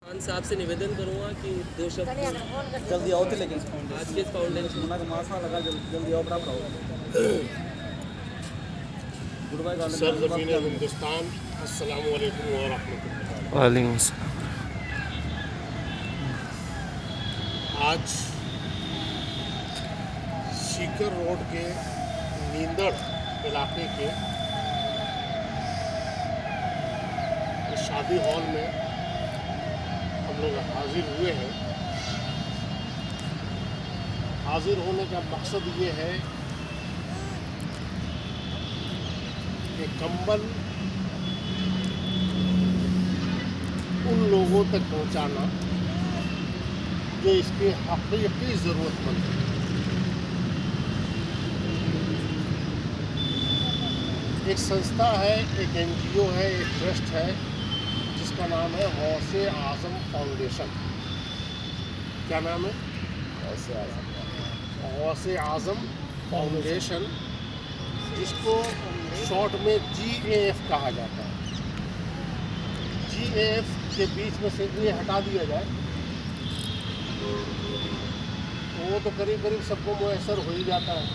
खान साहब से निवेदन करूंगा कि 2 शब्द जल्दी आओ थे लेकिन आज के इस फाउंडेशन मुन्ना का मासा लगा जल्दी आओ बराबर आओ गुड बाय गार्डन सरज़मीन हिंदुस्तान अस्सलामु अलैकुम व रहमतुल्लाह। वालेकुम अस्सलाम। आज सीकर रोड के नींदड़ इलाके के शादी हॉल में हम लोग हाजिर हुए हैं। हाजिर होने का मकसद ये है कि कंबल उन लोगों तक पहुंचाना जो इसके हकीकी ज़रूरतमंद है। एक संस्था है, एक NGO है, एक ट्रस्ट है जिसका नाम है गौसे आज़म फाउंडेशन। क्या नाम है? गौसे आज़म फाउंडेशन, जिसको शॉर्ट में GAF कहा जाता है। GAF के बीच में से ये हटा दिया जाए तो वो तो करीब करीब सबको मुयसर हो ही जाता है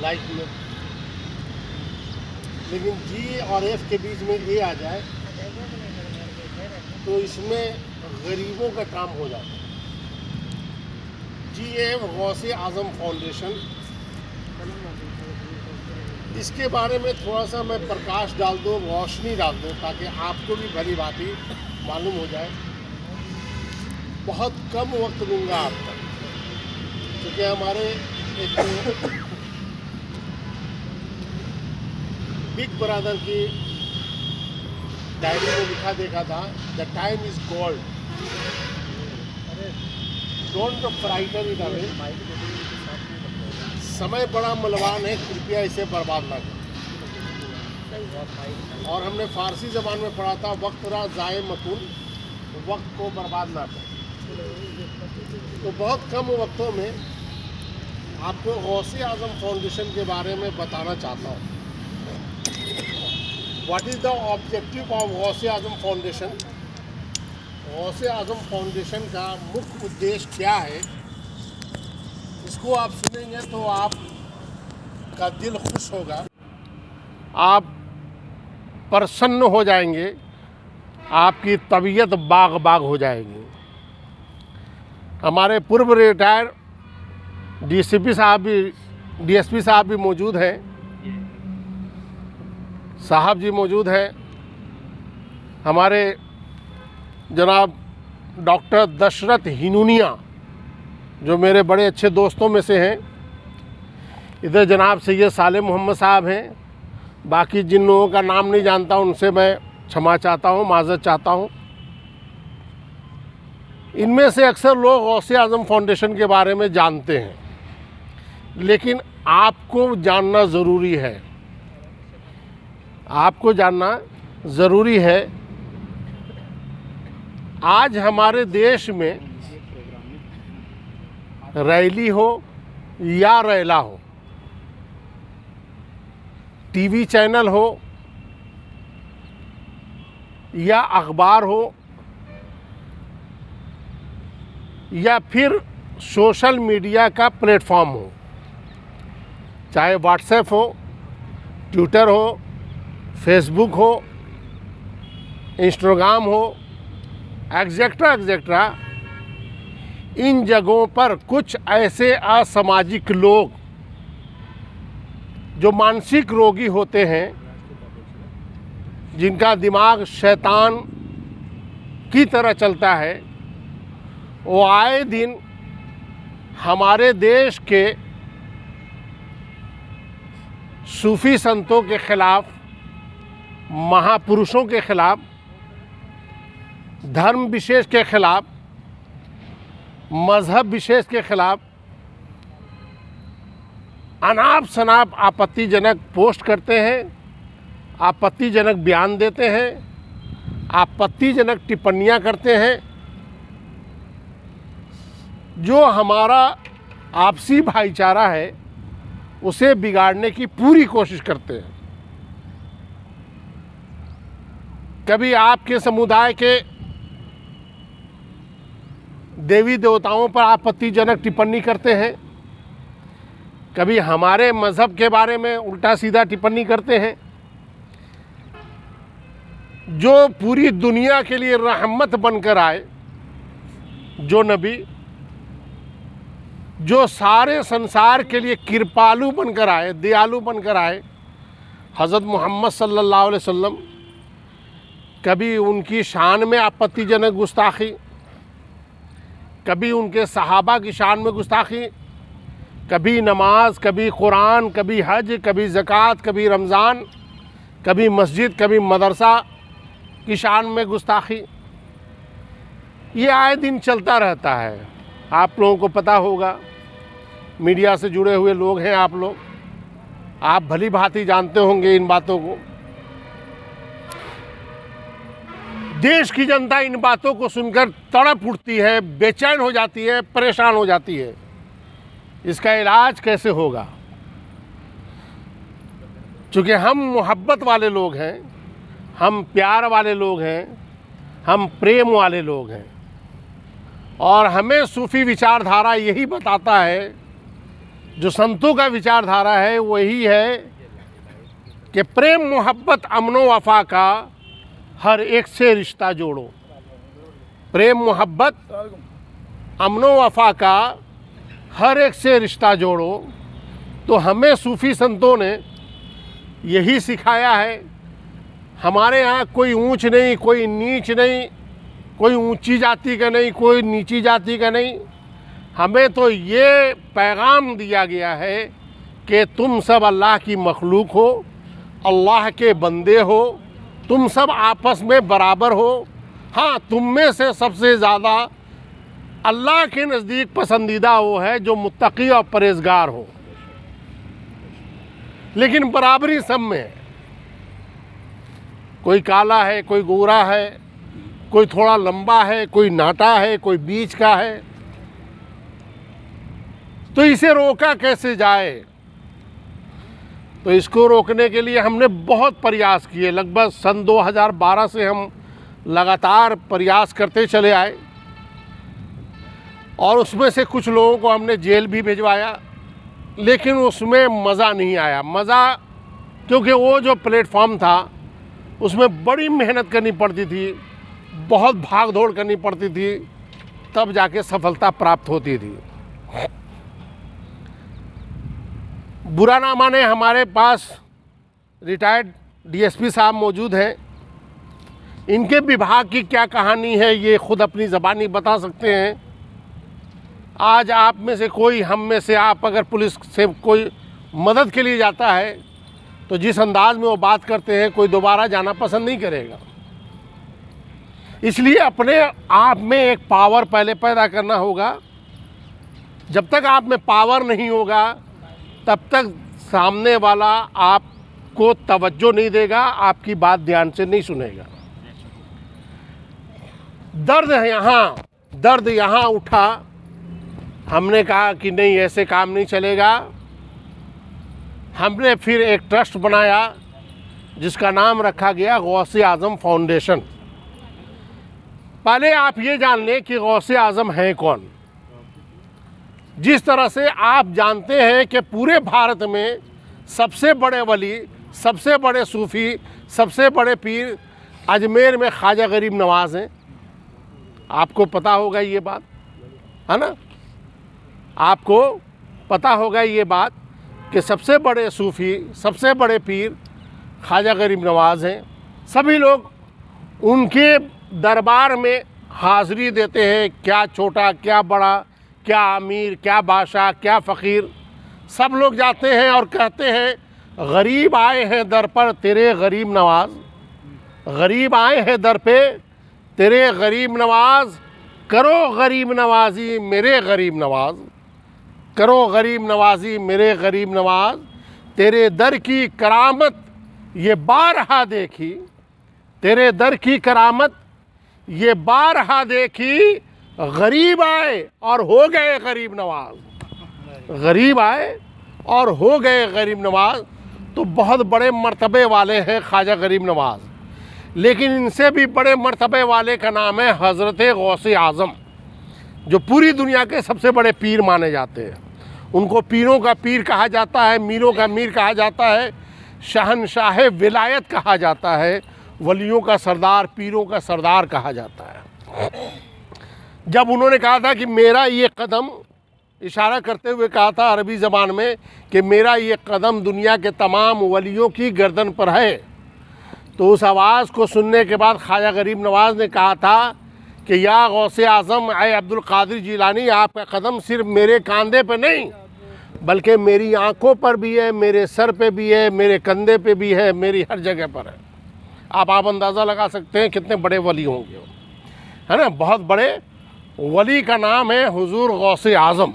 लाइफ में, लेकिन G और F के बीच में A आ जाए तो इसमें गरीबों का काम हो जाता है। GAF गौसे आज़म फाउंडेशन, इसके बारे में थोड़ा सा मैं प्रकाश डाल दूँ, रोशनी डाल दूँ, ताकि आपको भी भली भांति मालूम हो जाए। बहुत कम वक्त दूंगा आपको, क्योंकि हमारे एक बिग ब्रदर की डायरी में लिखा देखा था, the time is gold, don't frighten it away. समय बड़ा बलवान है, कृपया इसे बर्बाद ना करें। और हमने फारसी ज़बान में पढ़ा था, वक्त रा ज़ाये मकुन, वक्त को बर्बाद ना करें। तो बहुत कम वक्तों में आपको गौसे आज़म फाउंडेशन के बारे में बताना चाहता हूँ। What is the objective of Ghause Azam foundation? Ghause Azam foundation का मुख्य उद्देश्य क्या है, इसको आप सुनेंगे तो आपका दिल खुश होगा, आप प्रसन्न हो जाएंगे, आपकी तबीयत बाग बाग हो जाएगी। हमारे पूर्व रिटायर DSP साहब भी मौजूद हैं, साहब जी मौजूद हैं, हमारे जनाब डॉक्टर दशरथ हिनूनिया जो मेरे बड़े अच्छे दोस्तों में से हैं, इधर जनाब सैयद साले मोहम्मद साहब हैं। बाकी जिन लोगों का नाम नहीं जानता उनसे मैं क्षमा चाहता हूँ, माज़रत चाहता हूँ। इनमें से अक्सर लोग गौसे आज़म फाउंडेशन के बारे में जानते हैं, लेकिन आपको जानना ज़रूरी है, आपको जानना ज़रूरी है। आज हमारे देश में रैली हो या रैला हो, टीवी चैनल हो या अखबार हो या फिर सोशल मीडिया का प्लेटफॉर्म हो, चाहे व्हाट्सएप हो, ट्विटर हो, फेसबुक हो, इंस्टाग्राम हो, एग्जेक्ट्रा एग्जेक्ट्रा, इन जगहों पर कुछ ऐसे असामाजिक लोग जो मानसिक रोगी होते हैं, जिनका दिमाग शैतान की तरह चलता है, वो आए दिन हमारे देश के सूफी संतों के खिलाफ, महापुरुषों के खिलाफ, धर्म विशेष के खिलाफ, मज़हब विशेष के खिलाफ अनाप शनाप आपत्तिजनक पोस्ट करते हैं, आपत्तिजनक बयान देते हैं, आपत्तिजनक टिप्पणियां करते हैं, जो हमारा आपसी भाईचारा है उसे बिगाड़ने की पूरी कोशिश करते हैं। कभी आपके समुदाय के देवी देवताओं पर आपत्तिजनक टिप्पणी करते हैं, कभी हमारे मज़हब के बारे में उल्टा सीधा टिप्पणी करते हैं। जो पूरी दुनिया के लिए रहमत बनकर आए, जो नबी, जो सारे संसार के लिए कृपालु बनकर आए, दयालु बनकर आए, हज़रत मोहम्मद सल्लल्लाहु अलैहि वसल्लम, कभी उनकी शान में आपत्तिजनक गुस्ताखी, कभी उनके सहाबा की शान में गुस्ताखी, कभी नमाज, कभी कुरान, कभी हज, कभी ज़कात, कभी रमज़ान, कभी मस्जिद, कभी मदरसा की शान में गुस्ताखी। ये आए दिन चलता रहता है। आप लोगों को पता होगा, मीडिया से जुड़े हुए लोग हैं आप लोग, आप भली भांति जानते होंगे इन बातों को। देश की जनता इन बातों को सुनकर तड़प उठती है, बेचैन हो जाती है, परेशान हो जाती है। इसका इलाज कैसे होगा? चूँकि हम मोहब्बत वाले लोग हैं, हम प्यार वाले लोग हैं, हम प्रेम वाले लोग हैं, और हमें सूफ़ी विचारधारा यही बताता है, जो संतों का विचारधारा है वही है कि प्रेम मोहब्बत अमनो वफ़ा का हर एक से रिश्ता जोड़ो। प्रेम मोहब्बत अमनो वफ़ा का हर एक से रिश्ता जोड़ो। तो हमें सूफ़ी संतों ने यही सिखाया है। हमारे यहाँ कोई ऊंच नहीं, कोई नीच नहीं, कोई ऊंची जाति का नहीं, कोई नीची जाति का नहीं। हमें तो ये पैगाम दिया गया है कि तुम सब अल्लाह की मखलूक हो, अल्लाह के बंदे हो, तुम सब आपस में बराबर हो। हाँ, तुम में से सबसे ज़्यादा अल्लाह के नज़दीक पसंदीदा वो है जो मुत्तकी और परहेज़गार हो, लेकिन बराबरी सब में है। कोई काला है, कोई गोरा है, कोई थोड़ा लंबा है, कोई नाटा है, कोई बीच का है। तो इसे रोका कैसे जाए? तो इसको रोकने के लिए हमने बहुत प्रयास किए। लगभग सन 2012 से हम लगातार प्रयास करते चले आए, और उसमें से कुछ लोगों को हमने जेल भी भिजवाया, लेकिन उसमें मज़ा नहीं आया। मज़ा क्योंकि वो जो प्लेटफॉर्म था उसमें बड़ी मेहनत करनी पड़ती थी, बहुत भाग दौड़ करनी पड़ती थी, तब जाके सफलता प्राप्त होती थी। बुरा ना माने, हमारे पास रिटायर्ड डीएसपी साहब मौजूद हैं। इनके विभाग की क्या कहानी है ये खुद अपनी ज़बानी बता सकते हैं। आज आप में से कोई, हम में से आप अगर पुलिस से कोई मदद के लिए जाता है तो जिस अंदाज में वो बात करते हैं, कोई दोबारा जाना पसंद नहीं करेगा। इसलिए अपने आप में एक पावर पहले पैदा करना होगा। जब तक आप में पावर नहीं होगा तब तक सामने वाला आपको तवज्जो नहीं देगा, आपकी बात ध्यान से नहीं सुनेगा। दर्द यहाँ उठा। हमने कहा कि नहीं, ऐसे काम नहीं चलेगा। हमने फिर एक ट्रस्ट बनाया जिसका नाम रखा गया गौसे आज़म फाउंडेशन। पहले आप ये जान लें कि गौसे आज़म हैं कौन। जिस तरह से आप जानते हैं कि पूरे भारत में सबसे बड़े वली, सबसे बड़े सूफ़ी, सबसे बड़े पीर अजमेर में ख्वाजा गरीब नवाज़ हैं। आपको पता होगा ये बात, है ना? आपको पता होगा ये बात कि सबसे बड़े सूफ़ी, सबसे बड़े पीर ख्वाजा गरीब नवाज़ हैं। सभी लोग उनके दरबार में हाज़िरी देते हैं। क्या छोटा, क्या बड़ा, क्या अमीर, क्या बादशाह, क्या फ़कीर, सब लोग जाते हैं और कहते हैं, गरीब आए हैं दर पर तेरे गरीब नवाज, गरीब आए हैं दर पे तेरे गरीब नवाज, करो गरीब नवाजी मेरे गरीब नवाज, करो गरीब नवाजी मेरे गरीब नवाज। तेरे दर की करामत ये बारहा देखी, तेरे दर की करामत ये बारहा देखी। गरीब आए और हो गए गरीब नवाज, गरीब आए और हो गए गरीब नवाज। तो बहुत बड़े मर्तबे वाले हैं ख्वाजा गरीब नवाज, लेकिन इनसे भी बड़े मर्तबे वाले का नाम है हज़रत गौसे आज़म। जो पूरी दुनिया के सबसे बड़े पीर माने जाते हैं। उनको पीरों का पीर कहा जाता है, मीरों का मीर कहा जाता है, शहनशाह विलायत कहा जाता है, वलियों का सरदार, पीरों का सरदार कहा जाता है। जब उन्होंने कहा था कि मेरा ये कदम, इशारा करते हुए कहा था अरबी ज़बान में कि मेरा ये कदम दुनिया के तमाम वलियों की गर्दन पर है, तो उस आवाज़ को सुनने के बाद ख्वाजा गरीब नवाज़ ने कहा था कि या गौसे आज़म ए अब्दुल कादिर जिलानी, आपका कदम सिर्फ मेरे कंधे पे नहीं बल्कि मेरी आंखों पर भी है, मेरे सर पे भी है, मेरे कंधे पे भी है, मेरी हर जगह पर है। आप अंदाज़ा लगा सकते हैं कितने बड़े वली होंगे, है ना। बहुत बड़े वली का नाम है हुजूर गौसे आज़म।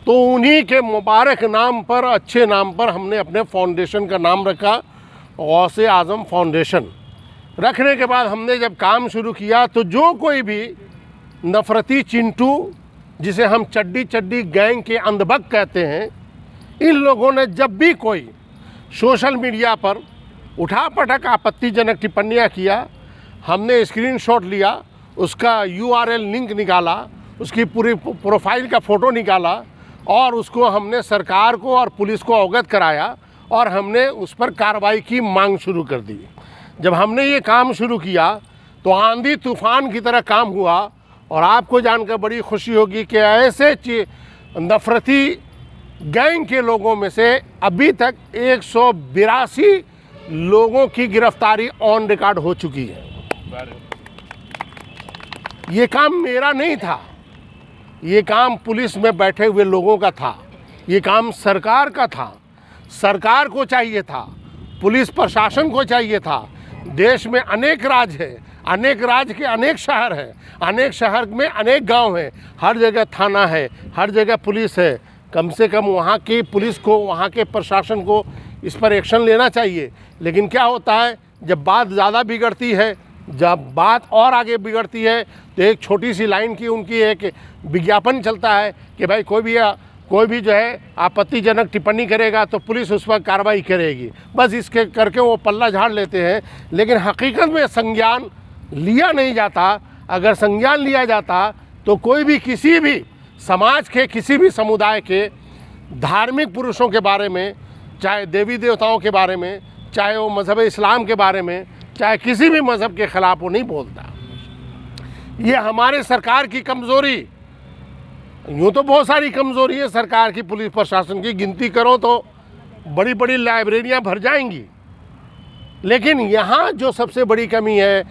तो उन्हीं के मुबारक नाम पर, अच्छे नाम पर हमने अपने फाउंडेशन का नाम रखा गौसे आज़म फाउंडेशन। रखने के बाद हमने जब काम शुरू किया तो जो कोई भी नफ़रती चिंटू, जिसे हम चड्डी चड्डी गैंग के अंधभक्त कहते हैं, इन लोगों ने जब भी कोई सोशल मीडिया पर उठापटक आपत्तिजनक टिप्पणियाँ किया, हमने स्क्रीनशॉट लिया, उसका URL लिंक निकाला, उसकी पूरी प्रोफाइल का फ़ोटो निकाला और उसको हमने सरकार को और पुलिस को अवगत कराया और हमने उस पर कार्रवाई की मांग शुरू कर दी। जब हमने ये काम शुरू किया तो आंधी तूफ़ान की तरह काम हुआ और आपको जानकर बड़ी खुशी होगी कि ऐसे नफ़रती गैंग के लोगों में से अभी तक 182 लोगों की गिरफ्तारी ऑन रिकॉर्ड हो चुकी है। ये काम मेरा नहीं था, ये काम पुलिस में बैठे हुए लोगों का था, ये काम सरकार का था। सरकार को चाहिए था, पुलिस प्रशासन को चाहिए था। देश में अनेक राज्य हैं, अनेक राज्य के अनेक शहर हैं, अनेक शहर में अनेक गांव हैं, हर जगह थाना है, हर जगह पुलिस है। कम से कम वहाँ की पुलिस को, वहाँ के प्रशासन को इस पर एक्शन लेना चाहिए। लेकिन क्या होता है, जब बात ज़्यादा बिगड़ती है, जब बात और आगे बिगड़ती है, तो एक छोटी सी लाइन की उनकी एक विज्ञापन चलता है कि भाई कोई भी जो है आपत्तिजनक टिप्पणी करेगा तो पुलिस उस पर कार्रवाई करेगी। बस इसके करके वो पल्ला झाड़ लेते हैं, लेकिन हकीकत में संज्ञान लिया नहीं जाता। अगर संज्ञान लिया जाता तो कोई भी किसी भी समाज के, किसी भी समुदाय के धार्मिक पुरुषों के बारे में, चाहे देवी देवताओं के बारे में, चाहे वो मज़हब इस्लाम के बारे में, चाहे किसी भी मज़हब के ख़िलाफ़ वो नहीं बोलता। ये हमारे सरकार की कमज़ोरी, यूँ तो बहुत सारी कमज़ोरी है सरकार की, पुलिस प्रशासन की, गिनती करो तो बड़ी बड़ी लाइब्रेरियाँ भर जाएंगी। लेकिन यहाँ जो सबसे बड़ी कमी है,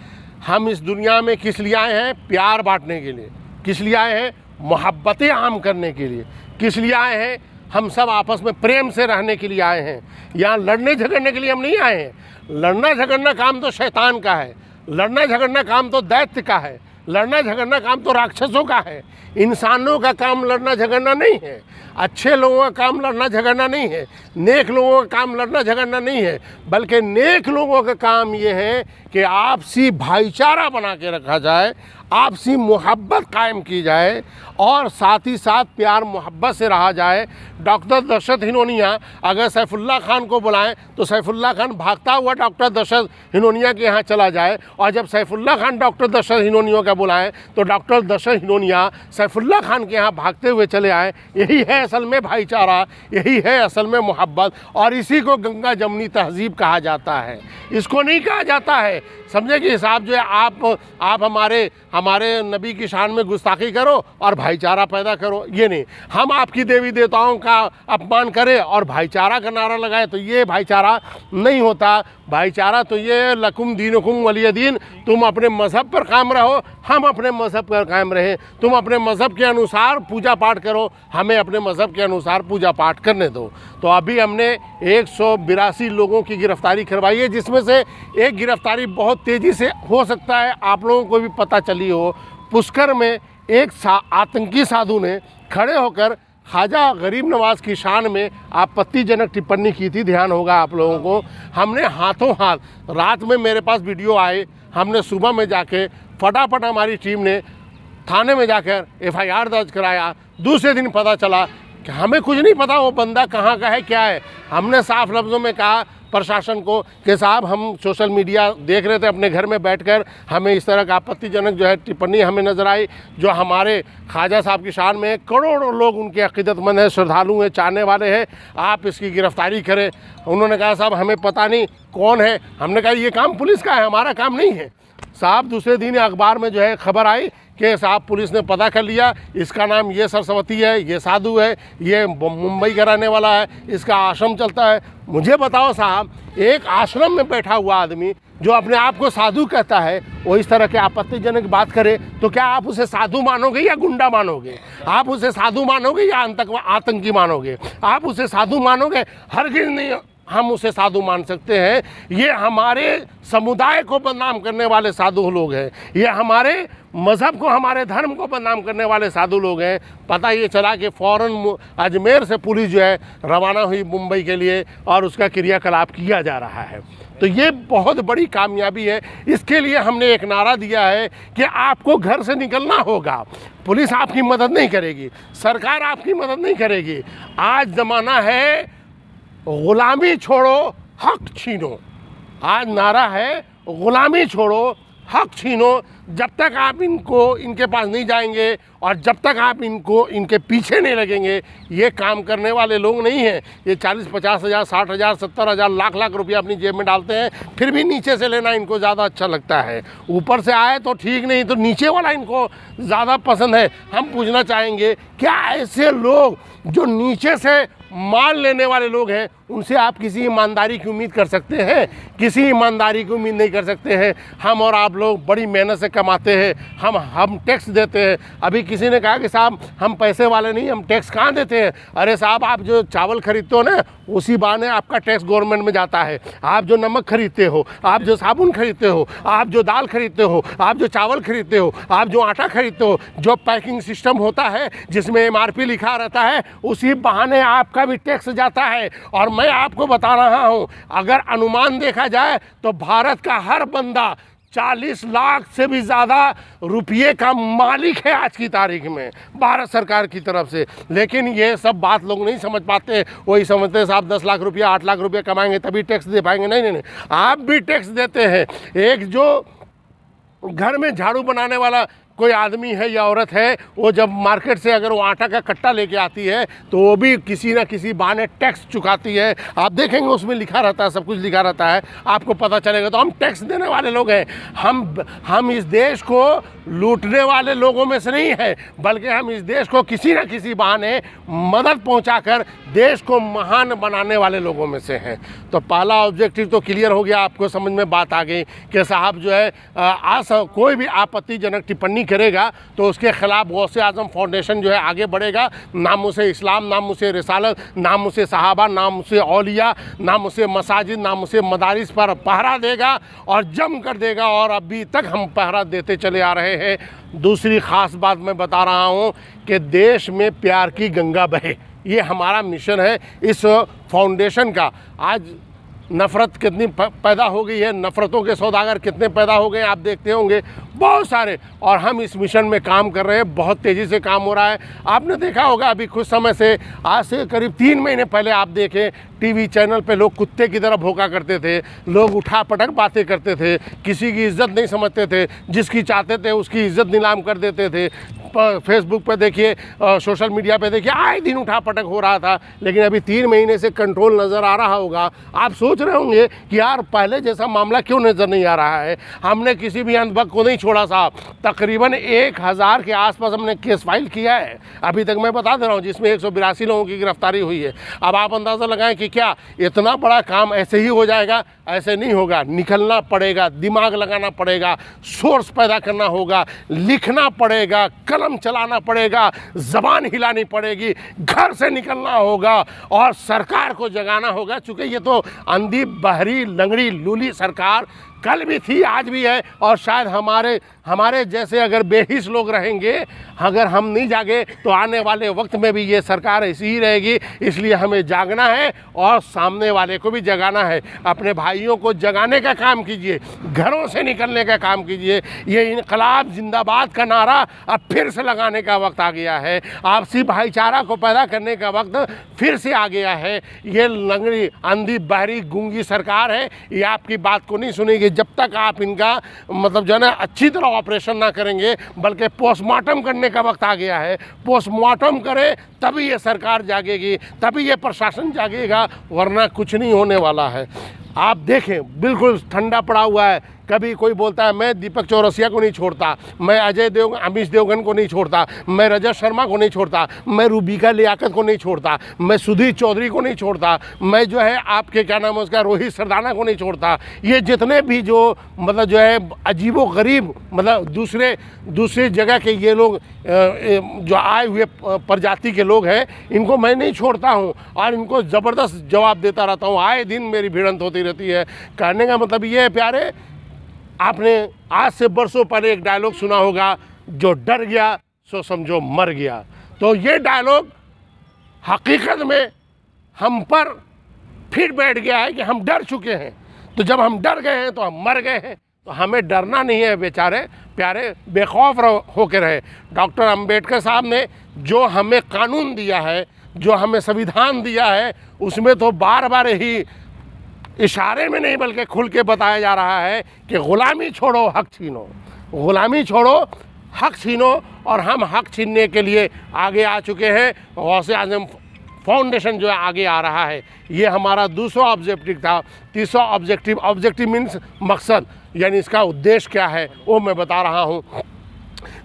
हम इस दुनिया में किस लिए आए हैं? प्यार बांटने के लिए। किस लिए आए हैं? मोहब्बतें आम करने के लिए। किस लिए आए हैं? हम सब आपस में प्रेम से रहने के लिए आए हैं। यहाँ लड़ने झगड़ने के लिए हम नहीं आए हैं। लड़ना झगड़ना काम तो शैतान का है, लड़ना झगड़ना काम तो दैत्य का है, लड़ना झगड़ना काम तो राक्षसों का है। इंसानों का काम लड़ना झगड़ना नहीं है, अच्छे लोगों का काम लड़ना झगड़ना नहीं है, नेक लोगों का काम लड़ना झगड़ना नहीं है, बल्कि नेक लोगों का काम ये है कि आपसी भाईचारा बना के रखा जाए, आपसी मोहब्बत कायम की जाए और साथ ही साथ प्यार मोहब्बत से रहा जाए। डॉक्टर दशरथ हिनोनिया अगर सैफुल्ला खान को बुलाएं तो सैफुल्ला खान भागता हुआ डॉक्टर दशरथ हिनोनिया के यहाँ चला जाए, और जब सैफुल्ला खान डॉक्टर दशरथ हिनोनिया का बुलाएं तो डॉक्टर दशरथ हिनोनिया सैफुल्ला खान के यहाँ भागते हुए चले आए। यही है असल में भाईचारा, यही है असल में मोहब्बत, और इसी को गंगा जमनी तहजीब कहा जाता है। इसको नहीं कहा जाता है समझे कि साहब जो है आप हमारे नबी की शान में गुस्ताखी करो और भाईचारा पैदा करो, ये नहीं। हम आपकी देवी देवताओं का अपमान करें और भाईचारा का नारा लगाए तो ये भाईचारा नहीं होता। भाईचारा तो ये लकुम दीनुकुम वलिय दीन, तुम अपने मज़हब पर कायम रहो, हम अपने मज़हब पर कायम रहें। तुम अपने मज़हब के अनुसार पूजा पाठ करो, हमें अपने मज़हब के अनुसार पूजा पाठ करने दो। तो अभी हमने 182 लोगों की गिरफ़्तारी करवाई है, जिसमें से एक गिरफ़्तारी बहुत तेज़ी से हो सकता है आप लोगों को भी पता चली हो। पुष्कर में एक आतंकी साधु ने खड़े होकर ख्वाजा गरीब नवाज़ की शान में आपत्तिजनक टिप्पणी की थी, ध्यान होगा आप लोगों को। हमने हाथों हाथ, रात में मेरे पास वीडियो आए, हमने सुबह में जाके फटाफट हमारी टीम ने थाने में जाकर FIR दर्ज कराया। दूसरे दिन पता चला कि हमें कुछ नहीं पता वो बंदा कहाँ का है, क्या है। हमने साफ लफ्ज़ों में कहा प्रशासन को कि साहब हम सोशल मीडिया देख रहे थे अपने घर में बैठकर, हमें इस तरह का आपत्तिजनक जो है टिप्पणी हमें नज़र आई जो हमारे ख्वाजा साहब की शान में है। करोड़ों लोग उनके अक़ीदतमंद हैं, श्रद्धालु हैं, चाहने वाले हैं, आप इसकी गिरफ्तारी करें। उन्होंने कहा साहब हमें पता नहीं कौन है। हमने कहा ये काम पुलिस का है, हमारा काम नहीं है। साहब दूसरे दिन अखबार में जो है खबर आई कि साहब पुलिस ने पता कर लिया, इसका नाम ये सरस्वती है, ये साधु है, ये मुंबई का रहने वाला है, इसका आश्रम चलता है। मुझे बताओ साहब, एक आश्रम में बैठा हुआ आदमी जो अपने आप को साधु कहता है वो इस तरह के आपत्तिजनक बात करे तो क्या आप उसे साधु मानोगे या गुंडा मानोगे? आप उसे साधु मानोगे या आतंकी मानोगे? आप उसे साधु मानोगे? हरगिज़ नहीं हम उसे साधु मान सकते हैं। ये हमारे समुदाय को बदनाम करने वाले साधु लोग हैं, ये हमारे मज़हब को, हमारे धर्म को बदनाम करने वाले साधु लोग हैं। पता ये चला कि फ़ौरन अजमेर से पुलिस जो है रवाना हुई मुंबई के लिए और उसका क्रियाकलाप किया जा रहा है। तो ये बहुत बड़ी कामयाबी है। इसके लिए हमने एक नारा दिया है कि आपको घर से निकलना होगा। पुलिस आपकी मदद नहीं करेगी, सरकार आपकी मदद नहीं करेगी। आज ज़माना है गुलामी छोड़ो हक छीनो। आज नारा है गुलामी छोड़ो हक छीनो। जब तक आप इनके पास नहीं जाएंगे और जब तक आप इनके पीछे नहीं लगेंगे, ये काम करने वाले लोग नहीं हैं। ये 40-50 हज़ार, 60 हज़ार, 70 हज़ार, लाख रुपया अपनी जेब में डालते हैं, फिर भी नीचे से लेना इनको ज़्यादा अच्छा लगता है। ऊपर से आए तो ठीक नहीं, तो नीचे वाला इनको ज़्यादा पसंद है। हम पूछना चाहेंगे क्या ऐसे लोग जो नीचे से माल लेने वाले लोग हैं उनसे आप किसी ईमानदारी की उम्मीद कर सकते हैं? किसी ईमानदारी की उम्मीद नहीं कर सकते हैं। हम और आप लोग बड़ी मेहनत से कमाते हैं, हम टैक्स देते हैं। अभी किसी ने कहा कि साहब हम पैसे वाले नहीं, हम टैक्स कहाँ देते हैं? अरे साहब आप जो चावल खरीदते हो ना, उसी बहाने आपका टैक्स गवर्नमेंट में जाता है। आप जो नमक खरीदते हो, आप जो साबुन खरीदते हो, आप जो दाल खरीदते हो, आप जो चावल खरीदते हो, आप जो आटा खरीदते हो, जो पैकिंग सिस्टम होता है जिसमें MRP लिखा रहता है, उसी बहाने आपका भी टैक्स जाता है। और मैं आपको बता रहा हूं, अगर अनुमान देखा जाए तो भारत का हर बंदा 40 लाख से भी ज़्यादा रुपये का मालिक है आज की तारीख में भारत सरकार की तरफ से। लेकिन ये सब बात लोग नहीं समझ पाते। वही समझते हैं साहब 10 लाख रुपया, 8 लाख रुपया कमाएंगे तभी टैक्स दे पाएंगे। नहीं, आप भी टैक्स देते हैं। एक जो घर में झाड़ू बनाने वाला कोई आदमी है या औरत है, वो जब मार्केट से अगर वो आटा का कट्टा लेके आती है तो वो भी किसी ना किसी बहाने टैक्स चुकाती है। आप देखेंगे उसमें लिखा रहता है, सब कुछ लिखा रहता है, आपको पता चलेगा। तो हम टैक्स देने वाले लोग हैं। हम इस देश को लूटने वाले लोगों में से नहीं है, बल्कि हम इस देश को किसी न किसी बहाने मदद पहुंचाकर देश को महान बनाने वाले लोगों में से हैं। तो पहला ऑब्जेक्टिव तो क्लियर हो गया, आपको समझ में बात आ गई कि साहब जो है कोई भी आपत्तिजनक टिप्पणी करेगा तो उसके खिलाफ गौसे आजम फाउंडेशन जो है आगे बढ़ेगा। नामुसे इस्लाम, नामुसे रिसालत, नामुसे सहाबा, नामुसे औलिया, नामुसे मसाजिद, नामुसे मदारिस पर पहरा देगा और जम कर देगा। और अभी तक हम पहरा देते चले आ रहे हैं। दूसरी ख़ास बात मैं बता रहा हूँ कि देश में प्यार की गंगा बहे, ये हमारा मिशन है इस फाउंडेशन का। आज नफ़रत कितनी पैदा हो गई है, नफ़रतों के सौदागर कितने पैदा हो गए आप देखते होंगे, बहुत सारे। और हम इस मिशन में काम कर रहे हैं, बहुत तेज़ी से काम हो रहा है। आपने देखा होगा अभी कुछ समय से, आज से करीब 3 महीने पहले आप देखें टीवी चैनल पे लोग कुत्ते की तरह भौंका करते थे, लोग उठा पटक बातें करते थे, किसी की इज्जत नहीं समझते थे, जिसकी चाहते थे उसकी इज्जत नीलाम कर देते थे। फेसबुक पे देखिए, सोशल मीडिया पे देखिए, आए दिन उठा पटक हो रहा था। लेकिन अभी 3 महीने से कंट्रोल नज़र आ रहा होगा। आप सोच रहे होंगे कि यार पहले जैसा मामला क्यों नज़र नहीं आ रहा है। हमने किसी भी अंधभक्त को नहीं छोड़ा साहब। तकरीबन 1000 के आसपास हमने केस फाइल किया है अभी तक, मैं बता दे रहा हूँ, जिसमें 182 लोगों की गिरफ्तारी हुई है। अब आप अंदाज़ा लगाएं कि क्या इतना बड़ा काम ऐसे ही हो जाएगा? ऐसे नहीं होगा। निकलना पड़ेगा, दिमाग लगाना पड़ेगा, सोर्स पैदा करना होगा, लिखना पड़ेगा, कलम चलाना पड़ेगा, ज़बान हिलानी पड़ेगी, घर से निकलना होगा और सरकार को जगाना होगा। चूँकि ये तो अंधी बहरी लंगड़ी लूली सरकार कल भी थी, आज भी है, और शायद हमारे जैसे अगर बेहिस लोग रहेंगे, अगर हम नहीं जागे तो आने वाले वक्त में भी ये सरकार ऐसी ही रहेगी। इसलिए हमें जागना है और सामने वाले को भी जगाना है। अपने भाइयों को जगाने का काम कीजिए, घरों से निकलने का काम कीजिए। ये इनकलाब जिंदाबाद का नारा अब फिर से लगाने का वक्त आ गया है। आपसी भाईचारा को पैदा करने का वक्त फिर से आ गया है। ये लंगड़ी, अंधी, बहरी, गूंगी सरकार है, ये आपकी बात को नहीं सुनेगी जब तक आप इनका मतलब जो है ना अच्छी तरह ऑपरेशन ना करेंगे। बल्कि पोस्टमार्टम करने का वक्त आ गया है। पोस्टमार्टम करें तभी ये सरकार जागेगी, तभी ये प्रशासन जागेगा, वरना कुछ नहीं होने वाला है। आप देखें, बिल्कुल ठंडा पड़ा हुआ है। कभी कोई बोलता है मैं दीपक चौरसिया को नहीं छोड़ता, मैं अमीश देवगन को नहीं छोड़ता, मैं रजत शर्मा को नहीं छोड़ता, मैं रूबिका लियाकत को नहीं छोड़ता, मैं सुधीर चौधरी को नहीं छोड़ता, मैं जो है आपके क्या नाम है उसका रोहित सरदाना को नहीं छोड़ता। ये जितने भी जो मतलब जो है अजीबो गरीब मतलब दूसरे जगह के ये लोग जो आए हुए प्रजाति के लोग हैं, इनको मैं नहीं छोड़ता हूँ और इनको ज़बरदस्त जवाब देता रहता हूँ। आए दिन मेरी भिड़ंत होती रहती है। कहने का मतलब ये है प्यारे, आपने आज से बरसों पहले एक डायलॉग सुना होगा, जो डर गया सो समझो मर गया। तो ये डायलॉग हकीकत में हम पर फिर बैठ गया है कि हम डर चुके हैं। तो जब हम डर गए हैं तो हम मर गए हैं। तो हमें डरना नहीं है बेचारे प्यारे, बेखौफ होकर रहे। डॉक्टर अंबेडकर साहब ने जो हमें कानून दिया है, जो हमें संविधान दिया है, उसमें तो बार बार ही इशारे में नहीं बल्कि खुल के बताया जा रहा है कि ग़ुलामी छोड़ो हक छीनो, ग़ुलामी छोड़ो हक छीनो। और हम हक छीनने के लिए आगे आ चुके हैं। गौसे आज़म फाउंडेशन जो है आगे आ रहा है। ये हमारा दूसरा ऑब्जेक्टिव था। तीसरा ऑब्जेक्टिव मीन्स मकसद, यानी इसका उद्देश्य क्या है वो मैं बता रहा हूँ।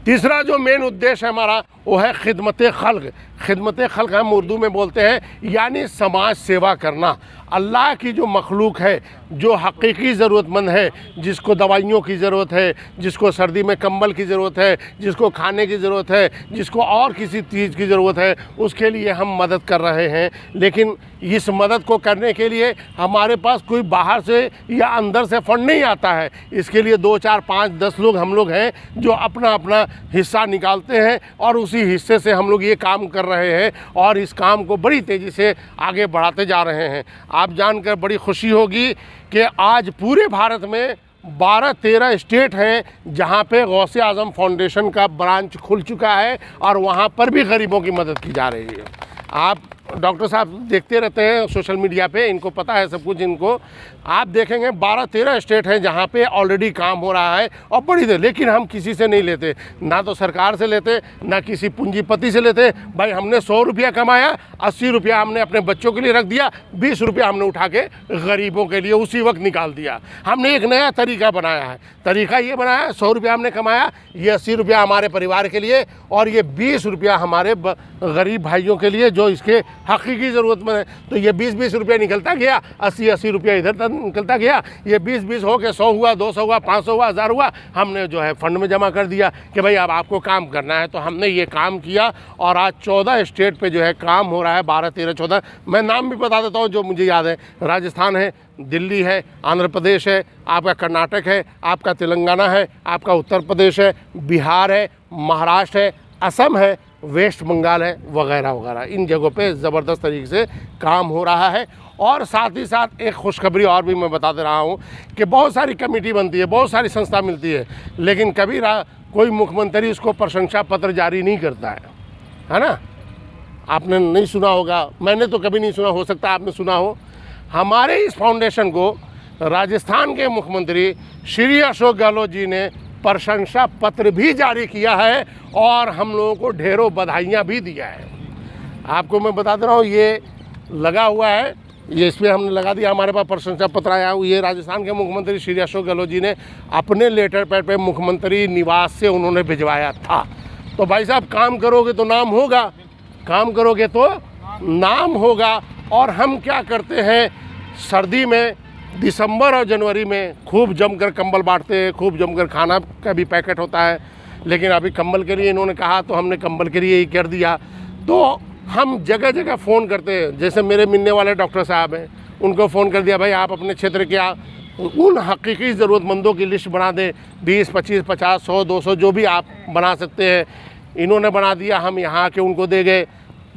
तीसरा जो मेन उद्देश्य है हमारा वो है खिदमत खल्क। खिदमत खल्क हम उर्दू में बोलते हैं, यानी समाज सेवा करना। अल्लाह की जो मखलूक है, जो हकीकी ज़रूरतमंद है, जिसको दवाइयों की ज़रूरत है, जिसको सर्दी में कंबल की ज़रूरत है, जिसको खाने की ज़रूरत है, जिसको और किसी चीज़ की ज़रूरत है, उसके लिए हम मदद कर रहे हैं। लेकिन इस मदद को करने के लिए हमारे पास कोई बाहर से या अंदर से फंड नहीं आता है। इसके लिए 2, 4, 5, 10 लोग हम लोग हैं जो अपना अपना हिस्सा निकालते हैं और उसी हिस्से से हम लोग ये काम कर रहे हैं और इस काम को बड़ी तेज़ी से आगे बढ़ाते जा रहे हैं। आप जानकर बड़ी खुशी होगी कि आज पूरे भारत में 12-13 स्टेट हैं जहां पे गौसे आज़म फाउंडेशन का ब्रांच खुल चुका है और वहां पर भी गरीबों की मदद की जा रही है। आप डॉक्टर साहब देखते रहते हैं सोशल मीडिया पे, इनको पता है सब कुछ। इनको आप देखेंगे 12-13 स्टेट हैं जहाँ पे ऑलरेडी काम हो रहा है और बड़ी देर। लेकिन हम किसी से नहीं लेते, ना तो सरकार से लेते, ना किसी पूंजीपति से लेते। भाई हमने 100 रुपया कमाया, 80 रुपया हमने अपने बच्चों के लिए रख दिया, 20 रुपया हमने उठा के गरीबों के लिए उसी वक्त निकाल दिया। हमने एक नया तरीका बनाया है। तरीका ये बनाया, 100 रुपया हमने कमाया, ये 80 रुपया हमारे परिवार के लिए और ये 20 रुपया हमारे गरीब भाइयों के लिए जो इसके हकीकी ज़रूरतमंद है। तो ये 20-20 रुपया निकलता गया, 80-80 रुपया इधर तक निकलता गया। ये 20-20 हो के 100 हुआ, 200 हुआ, 500 हुआ, 1000 हुआ। हमने जो है फंड में जमा कर दिया कि भाई अब आपको काम करना है। तो हमने ये काम किया और आज 14 स्टेट पे जो है काम हो रहा है। 12, 13, 14 मैं नाम भी बता देता हूँ जो मुझे याद है। राजस्थान है, दिल्ली है, आंध्र प्रदेश है, आपका कर्नाटक है, आपका तेलंगाना है, आपका उत्तर प्रदेश है, बिहार है, महाराष्ट्र है, असम है, वेस्ट बंगाल है, वगैरह वगैरह। इन जगहों पे ज़बरदस्त तरीके से काम हो रहा है। और साथ ही साथ एक खुशखबरी और भी मैं बता दे रहा हूँ कि बहुत सारी कमेटी बनती है, बहुत सारी संस्था मिलती है, लेकिन कभी कोई मुख्यमंत्री उसको प्रशंसा पत्र जारी नहीं करता है ना। आपने नहीं सुना होगा, मैंने तो कभी नहीं सुना, हो सकता आपने सुना हो। हमारे इस फाउंडेशन को राजस्थान के मुख्यमंत्री श्री अशोक गहलोत जी ने प्रशंसा पत्र भी जारी किया है और हम लोगों को ढेरों बधाइयाँ भी दिया है। आपको मैं बता दे रहा हूँ, ये लगा हुआ है, ये इसमें हमने लगा दिया, हमारे पास प्रशंसा पत्र आया। ये राजस्थान के मुख्यमंत्री श्री अशोक गहलोत जी ने अपने लेटर पैड पे मुख्यमंत्री निवास से उन्होंने भिजवाया था। तो भाई साहब काम करोगे तो नाम होगा, काम करोगे तो नाम होगा। और हम क्या करते हैं, सर्दी में दिसंबर और जनवरी में खूब जमकर कंबल बांटते हैं, खूब जमकर खाना का भी पैकेट होता है। लेकिन अभी कंबल के लिए इन्होंने कहा तो हमने कंबल के लिए ही कर दिया। तो हम जगह जगह फ़ोन करते हैं, जैसे मेरे मिलने वाले डॉक्टर साहब हैं, उनको फ़ोन कर दिया, भाई आप अपने क्षेत्र के उन हकीकी ज़रूरतमंदों की लिस्ट बना दें, 20, 25, 50, 100, 200 जो भी आप बना सकते हैं। इन्होंने बना दिया, हम यहाँ के उनको दे गए।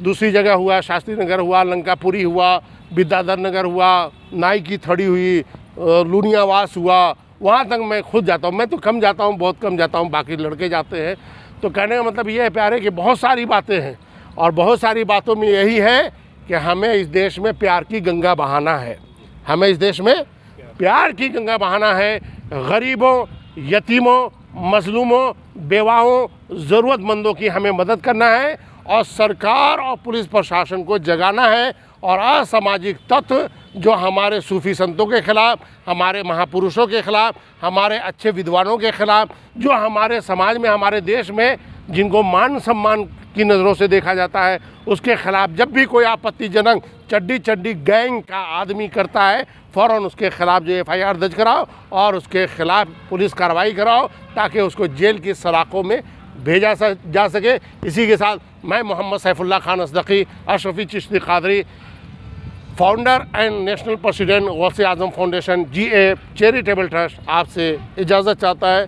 दूसरी जगह हुआ, शास्त्री नगर हुआ, लंकापुरी हुआ, विद्याधर नगर हुआ, नाई की थड़ी हुई, लूनियावास हुआ, वहाँ तक मैं खुद जाता हूँ। मैं तो कम जाता हूँ, बहुत कम जाता हूँ, बाकी लड़के जाते हैं। तो कहने का मतलब ये है प्यारे कि बहुत सारी बातें हैं और बहुत सारी बातों में यही है कि हमें इस देश में प्यार की गंगा बहाना है। हमें इस देश में प्यार की गंगा बहाना है। गरीबों, यतीमों, मजलूमों, बेवाओं, ज़रूरतमंदों की हमें मदद करना है और सरकार और पुलिस प्रशासन को जगाना है और असामाजिक तत्व जो हमारे सूफी संतों के ख़िलाफ़, हमारे महापुरुषों के ख़िलाफ़, हमारे अच्छे विद्वानों के ख़िलाफ़, जो हमारे समाज में, हमारे देश में जिनको मान सम्मान की नज़रों से देखा जाता है, उसके ख़िलाफ़ जब भी कोई आपत्तिजनक चड्डी गैंग का आदमी करता है, फ़ौरन उसके ख़िलाफ़ जो FIR दर्ज कराओ और उसके ख़िलाफ़ पुलिस कार्रवाई कराओ ताकि उसको जेल की सलाखों में भेजा जा सके। इसी के साथ मैं Mohammad Saifullah Khan Asdaqi, Ashrafi Chishti Qadri, founder and national president Ghause Azam foundation GA charitable trust, आपसे इजाज़त चाहता है।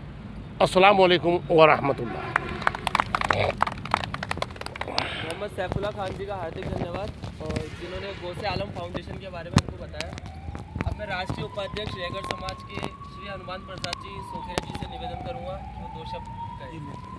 अस्सलाम वालेकुम व रहमतुल्लाह। मोहम्मद सैफुल्लाह खान जी का हार्दिक धन्यवाद और जिन्होंने गौसे आलम फाउंडेशन के बारे में हमको बताया। अब मैं राष्ट्रीय उपाध्यक्ष जयगढ़ समाज के श्री हनुमान प्रसाद जी सोखेरा जी से निवेदन करूँगा वो 2 शब्द कहें।